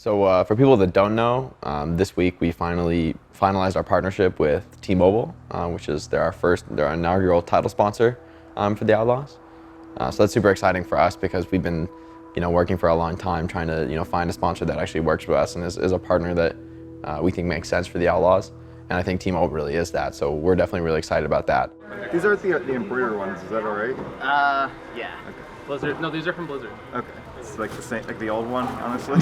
So for people that don't know, this week we finally finalized our partnership with T-Mobile, which is their inaugural title sponsor for the Outlaws. So that's super exciting for us because we've been, working for a long time trying to, find a sponsor that actually works with us and is a partner that we think makes sense for the Outlaws. And I think T-Mobile really is that. So we're definitely really excited about that. These aren't the embroidered ones, is that all right? Yeah. Okay. Blizzard. No, these are from Blizzard. Okay. It's like the same, like the old one, honestly.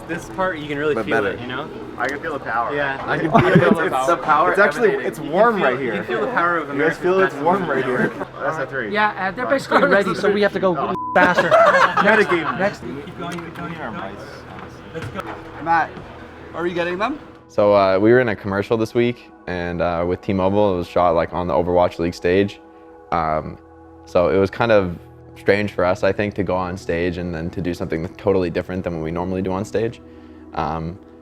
This part you can really But feel better. it, you know? I can feel the power. Yeah. I can feel it's the power. It's actually, emanating. it's warm right here. You can feel the power of You guys American feel it's fashion. warm right here. That's a 3. Yeah, they're basically ready, so we have to go faster. Next. Keep going. You're nice, honestly. Matt, are you getting them? So we were in a commercial this week, and with T-Mobile, it was shot like on the Overwatch League stage. So it was kind of strange for us, I think, to go on stage and then to do something totally different than what we normally do on stage,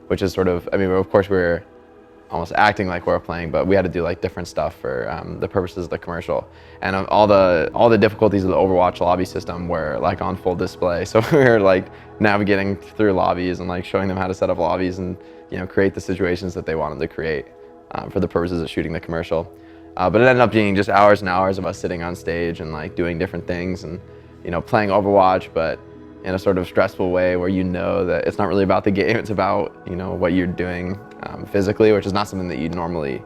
which is sort of, of course we're almost acting like we're playing, but we had to do like different stuff for the purposes of the commercial. And all the difficulties of the Overwatch lobby system were like on full display. So we were like navigating through lobbies and like showing them how to set up lobbies and create the situations that they wanted to create for the purposes of shooting the commercial. But it ended up being just hours and hours of us sitting on stage and like doing different things and playing Overwatch, but in a sort of stressful way where that it's not really about the game, it's about what you're doing physically, which is not something that you'd normally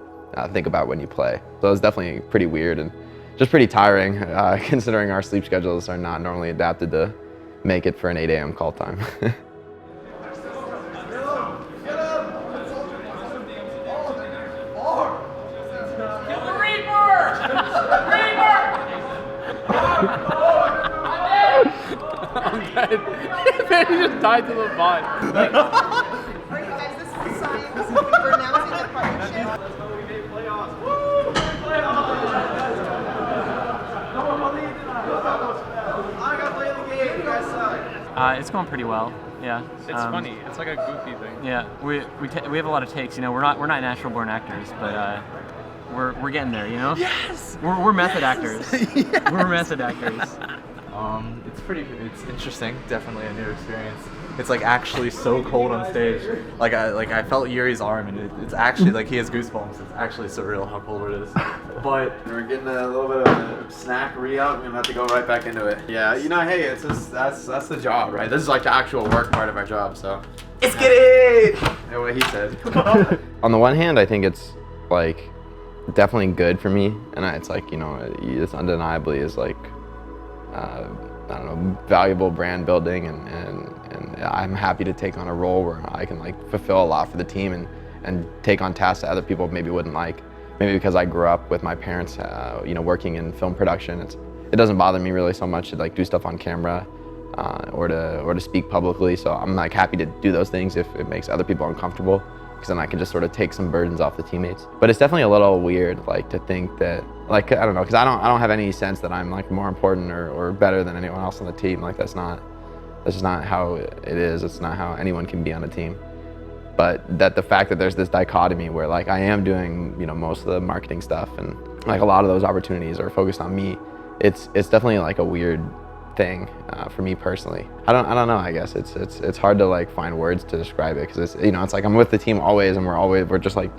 think about when you play. So it was definitely pretty weird and just pretty tiring, considering our sleep schedules are not normally adapted to make it for an 8 a.m. call time. Man, he just died to the bot. Alright guys, this is the sign. We're announcing the partnership. Let's go, we made playoffs. Woo! I got to play the game. You guys suck. It's going pretty well. Yeah. It's funny. It's like a goofy thing. Yeah, we have a lot of takes. We're not natural-born actors, but we're getting there. Yes. We're method actors. Yes. We're method actors. It's interesting, definitely a new experience. It's like actually so cold on stage. Like I felt Yuri's arm, and it's actually like he has goosebumps. It's actually surreal how cold it is. But We're getting a little bit of a snack re-out. We're gonna have to go right back into it. Yeah, hey, it's just that's the job, right? This is like the actual work part of our job, so. Let's get it! Yeah, what he said. On the one hand, I think it's like definitely good for me, and it's like it's undeniably is like I don't know, valuable brand building, and I'm happy to take on a role where I can like fulfill a lot for the team and take on tasks that other people maybe wouldn't like. Maybe because I grew up with my parents, working in film production. It doesn't bother me really so much to like do stuff on camera or to speak publicly. So I'm like happy to do those things if it makes other people uncomfortable, because then I can just sort of take some burdens off the teammates. But it's definitely a little weird, like to think that, like, I don't know, because I don't have any sense that I'm like more important or better than anyone else on the team. Like that's just not how it is. It's not how anyone can be on a team. But that the fact that there's this dichotomy where like I am doing most of the marketing stuff and like a lot of those opportunities are focused on me. It's definitely like a weird thing for me personally. I don't know. I guess it's hard to like find words to describe it, because it's like I'm with the team always, and we're just like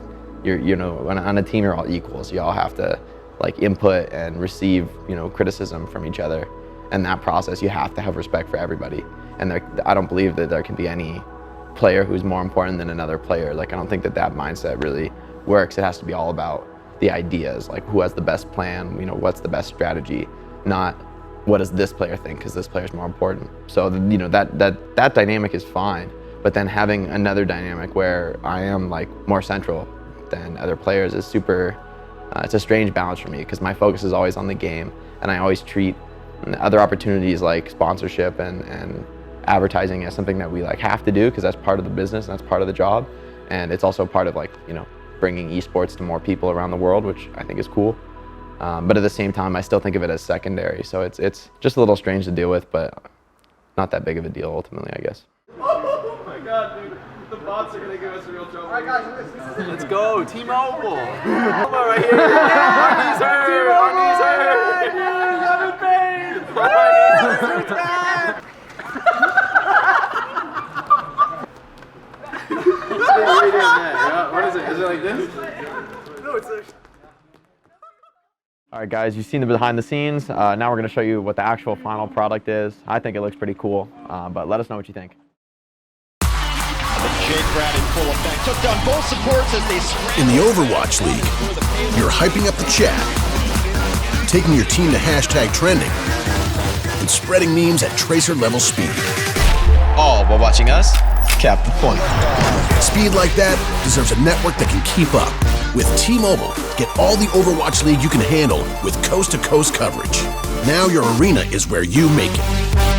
on a team you're all equals. You all have to like input and receive criticism from each other, and that process you have to have respect for everybody. And I don't believe that there can be any player who's more important than another player. Like I don't think that mindset really works. It has to be all about the ideas, like who has the best plan, what's the best strategy, not what does this player think, because this player is more important. So that dynamic is fine, but then having another dynamic where I am like more central than other players is super, it's a strange balance for me, because my focus is always on the game, and I always treat other opportunities like sponsorship and advertising as something that we like have to do, because that's part of the business and that's part of the job, and it's also part of like bringing esports to more people around the world, which I think is cool. But at the same time, I still think of it as secondary, so it's just a little strange to deal with, but not that big of a deal ultimately, I guess. Oh my god, dude. The bots are gonna give us real trouble. Alright guys, Let's go, T-Mobile. Come on, right here. Our knees hurt. Our knees hurt. I'm in pain. Our knees hurt. it like this? No, it's like... All right, guys, you've seen the behind the scenes. Now we're going to show you what the actual final product is. I think it looks pretty cool, but let us know what you think. Jake Brad in full effect. Took down both supports as they In the Overwatch League, you're hyping up the chat, taking your team to hashtag trending, and spreading memes at tracer level speed. all while watching us cap the point. Speed like that deserves a network that can keep up. With T-Mobile, get all the Overwatch League you can handle with coast-to-coast coverage. Now your arena is where you make it.